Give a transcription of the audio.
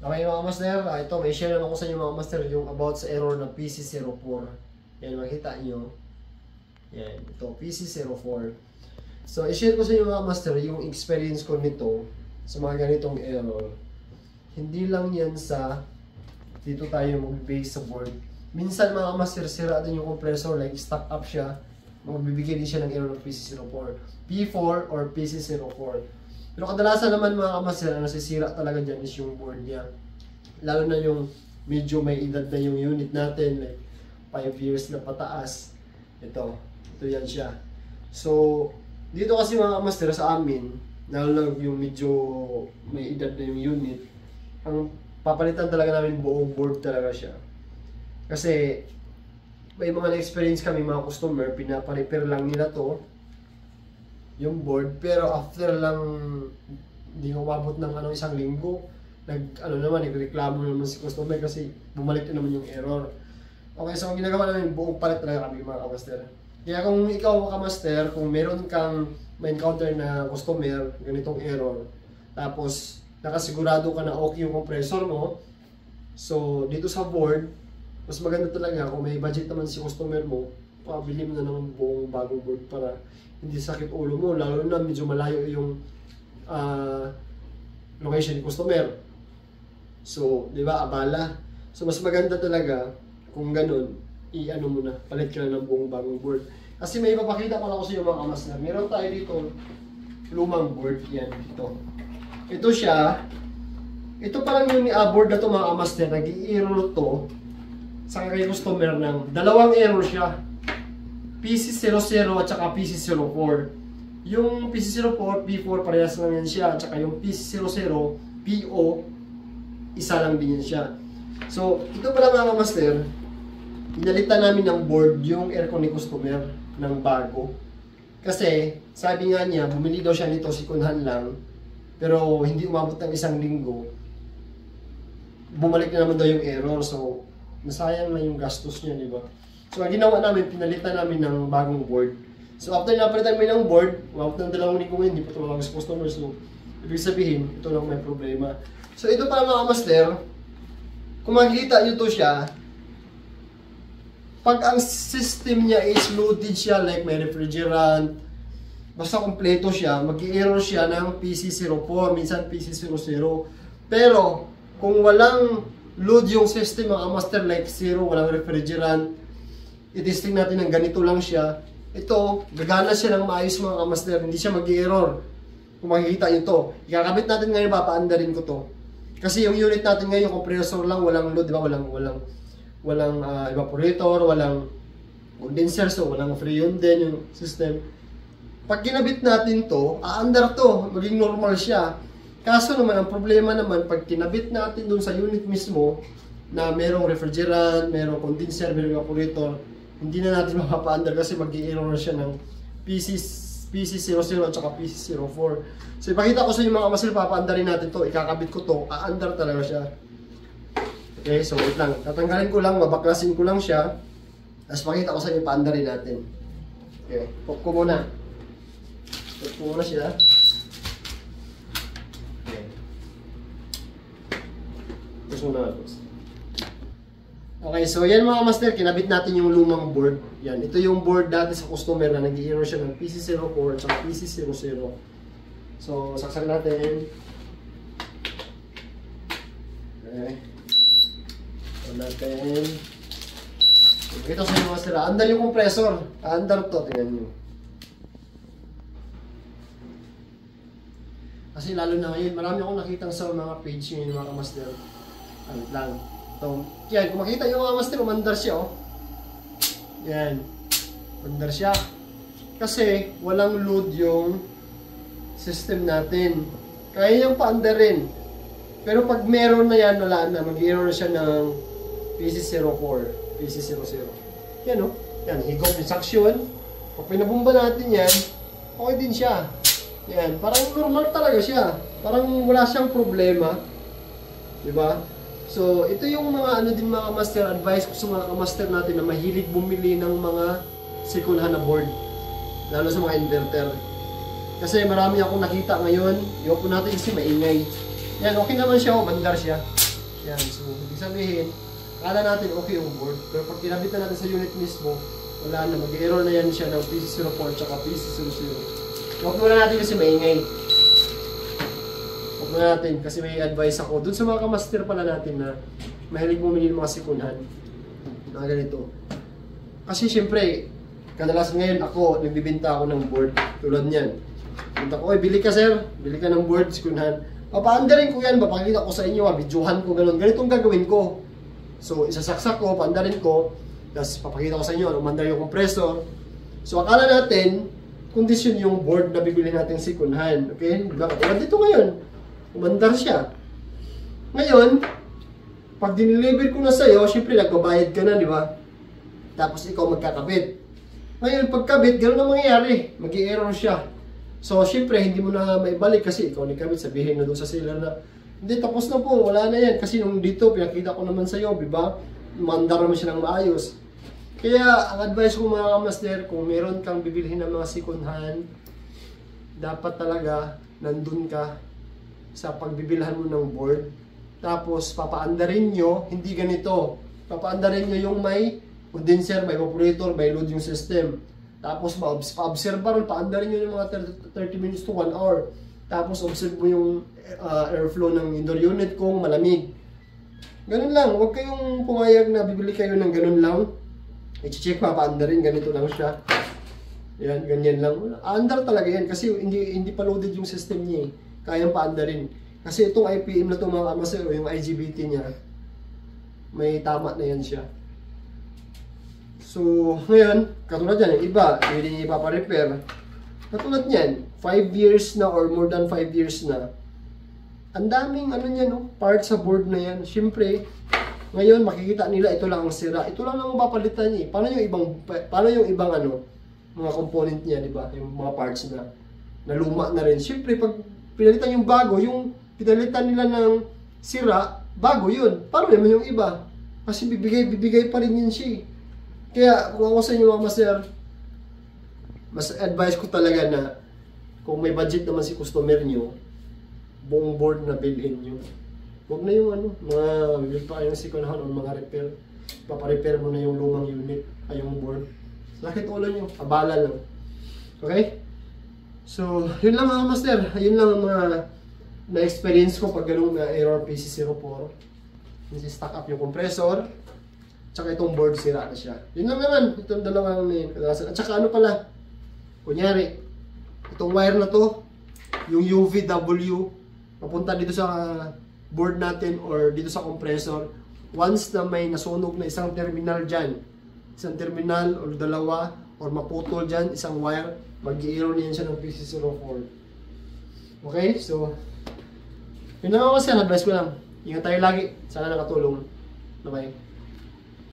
Okay mga master, ito may share naman ko sa inyo mga master yung about sa error ng PC04. Yan, makita nyo. Yan, ito PC04. So, i-share ko sa inyo mga master yung experience ko nito sa mga ganitong error. Hindi lang yan sa dito tayo mag-base sa board. Minsan mga master, sira din yung compressor, like stuck up siya. Magbibigay din siya ng error ng PC04. P4 or PC04. Pero kadalasan naman mga master, ang nasisira talaga dyan is yung board niya. Lalo na yung medyo may edad na yung unit natin, like 5 years na pataas. Ito yan siya. So, dito kasi mga master sa amin, lalo na yung medyo may edad na yung unit, ang papalitan talaga namin buong board talaga siya. Kasi, may mga na-experience kami mga customer, pinapa-repair lang nila to, yung board, pero after lang hindi umabot ng isang linggo, nagreklamo naman si customer kasi bumalik na naman yung error. Okay, so ang ginagawa namin, buong palit talaga kami mga kamaster. Kaya kung ikaw kamaster, kung meron kang ma-encounter na customer, ganitong error, tapos nakasigurado ka na okay yung compressor mo, so dito sa board, mas maganda talaga kung may budget naman si customer mo, pabili mo na ng buong bagong board para hindi sakit ulo mo, lalo na medyo malayo yung location ni customer. So, di ba, abala. So, mas maganda talaga kung ganun, i-ano mo na, palit ka na ng buong bagong board. Kasi may ipapakita pala ko sa iyo mga kamaster. Meron tayo dito, lumang board, yan, ito. Ito siya, ito parang yung board na ito mga kamaster, nag-i-error to sa kay customer ng dalawang error siya. PC00 at saka PC04. Yung PC04, P4 parehas lang yan siya. At saka yung PC00, PO, isa lang din yan siya. So, ito pala mga master, pinalitan namin ng board yung aircon ni customer ng bago. Kasi, sabi nga niya, bumili daw siya nito sikunhan lang, pero hindi umabot ng isang linggo. Bumalik na naman daw yung error. So, nasayang na yung gastos niya, di ba? So, ang ginawa namin, pinalitan namin ng bagong board. So, after napalitan namin ng board, umabot ng 2 linggo ngayon, hindi pa tumawag sa customer. So, ibig sabihin, ito lang may problema. So, ito para mga master, kung makikita nyo to siya, pag ang system niya is loaded siya, like may refrigerant, basta kompleto siya, mag-i-error siya ng PC04, minsan PC00. Pero, kung walang load yung system mga master, like zero, walang refrigerant, i-testing natin ng ganito lang siya, ito, gagana siya ng maayos mga kamaster, hindi siya mag-i-error. Kung makikita nyo to, ikakabit natin ngayon, papaandarin ko to. Kasi yung unit natin ngayon, compressor lang, walang load, di ba? Walang evaporator, walang condenser, so walang freon din yung system. Pag kinabit natin to, aandar to, maging normal siya. Kaso naman, ang problema naman, pag kinabit natin dun sa unit mismo, na merong refrigerant, merong condenser, merong evaporator, hindi na natin mapapaandar kasi mag-i-error na siya ng PC00 at saka PC04. So ipakita ko sa inyo mga kamaster, papaandarin natin to, ikakabit ko to, aandar talaga siya. Okay, so wait lang, tatanggalin ko lang, mabaklasin ko lang siya, tapos pakita ko sa inyo, paandarin natin. Okay, pop ko muna. Pop ko muna siya. Okay. Tapos muna natin. Okay, so yan mga master, kinabit natin yung lumang board. Yan, ito yung board natin sa customer na nag-i-error siya ng PC04 at saka PC00. So, saksak natin. Okay. So natin. Ito sa mga master, andar yung compressor. Andar to, tingnan nyo. Kasi lalo na ngayon, marami akong nakitang sa mga page ngayon mga master. Ano lang. So, yan, kung makita yung mga master, umandar siya, oh. Yan. Umandar siya. Kasi, walang load yung system natin. Kaya yung paandarin. Pero pag meron na yan, wala na. Mag-error siya ng PC04, PC00. Yan, oh. Yan, higop yung suction. Pag pinabumba natin yan, okay din siya. Yan, parang normal talaga siya. Parang wala siyang problema. Diba? So, ito yung mga din mga master, advice ko sa mga master natin na mahilig bumili ng mga second-hand na board. Lalo sa mga inverter. Kasi marami akong nakita ngayon, yung po natin kasi maingay. Yan, okay naman siya, mandar siya. Yan, so ibig sabihin, akala natin okay yung board, pero pag kinabit na natin sa unit mismo, wala na, mag-error na yan siya ng PC04 tsaka PC00. Huwag muna natin kasi maingay. Huwag muna natin kasi may advice ako dun sa mga kamaster pala natin na mahilig bumili ng mga sikunhan na ganito. Kasi syempre, kadalasan ngayon ako, nagbibinta ako ng board tulad niyan. Punta ko, bili ka sir, bili ka ng board, sikunhan. Papaandarin ko yan, papakita ko sa inyo, videohan ko, ganun. Ganitong gagawin ko. So, isasaksak ko, paandarin ko, tapos papakita ko sa inyo, umandar yung compressor. So, akala natin, kondisyon yung board na bibili natin sikunhan. Okay? Diba? Dito ngayon, umandar siya. Ngayon, pag diniliver ko na sa'yo, syempre nagbabayad ka na, di ba? Tapos ikaw magkakabit. Ngayon, pagkabit, gano'n ang mangyayari. Mag-i-error siya. So, syempre, hindi mo na maibalik kasi ikaw nikabit, sabihin na doon sa seller na, hindi, tapos na po, wala na yan. Kasi nung dito, pinakita ko naman sa'yo, diba? Mandar naman siya ng maayos. Kaya, ang advice ko mga kamaster, kung meron kang bibilhin ng mga second hand, dapat talaga, nandun ka sa pagbibilhan mo ng board. Tapos, papaandarin nyo, hindi ganito. Papaandarin nyo yung may condenser, may evaporator, may load yung system. Tapos, pa-observe paandarin nyo yung mga 30 minutes to 1 hour. Tapos, observe mo yung airflow ng indoor unit kung malamig. Ganun lang. Huwag kayong pumayag na bibili kayo ng ganun lang. I-check paandarin, ganito lang siya. Yan, ganyan lang. Andar talaga yan kasi hindi pa loaded yung system niya eh. Kayang paandarin. Kasi itong IPM na itong mga kamaster o yung IGBT niya, may tama na yan siya. So, ngayon, katulad yan, yung iba, hindi ipapa-repair. Katulad yan, 5 years na or more than 5 years na. Ang daming ano niya, no? Part sa board na yan. Siyempre, ngayon makikita nila ito lang ang sira. Ito lang ang papalitan niya. Paano yung ibang ano, mga component niya, di ba? Yung mga parts na luma na rin. Siyempre, pag pinalitan yung bago, yung pinalitan nila ng sira, bago yun. Paano naman yung iba? Kasi bibigay pa rin yun siya. Kaya kung ako sa inyo mga master, mas advice ko talaga na kung may budget naman si customer nyo, buong board na build-in nyo. Huwag na yung ano, mga build pa kayong second hand o mga repair. Paparepair mo na yung lumang unit, ay yung board. Lakit ulo nyo, abala lang. Okay? So, yun lang mga master. Yun lang ang mga na-experience ko pag ganung na error PC04. Nisi-stack up yung compressor. Tsaka itong board sira na siya. Yun lang naman. Itong dalawang main kadalasan. At saka ano pala, kunyari, itong wire na to, yung UVW, papunta dito sa board natin or dito sa compressor, once na may nasunog na isang terminal dyan, isang terminal or dalawa, or maputol dyan, isang wire, mag-i-error niyan siya ng PC04. Okay? So, yun naman kasi, advice ko lang. Ingat tayo lagi. Sana nakatulong. Bye-bye.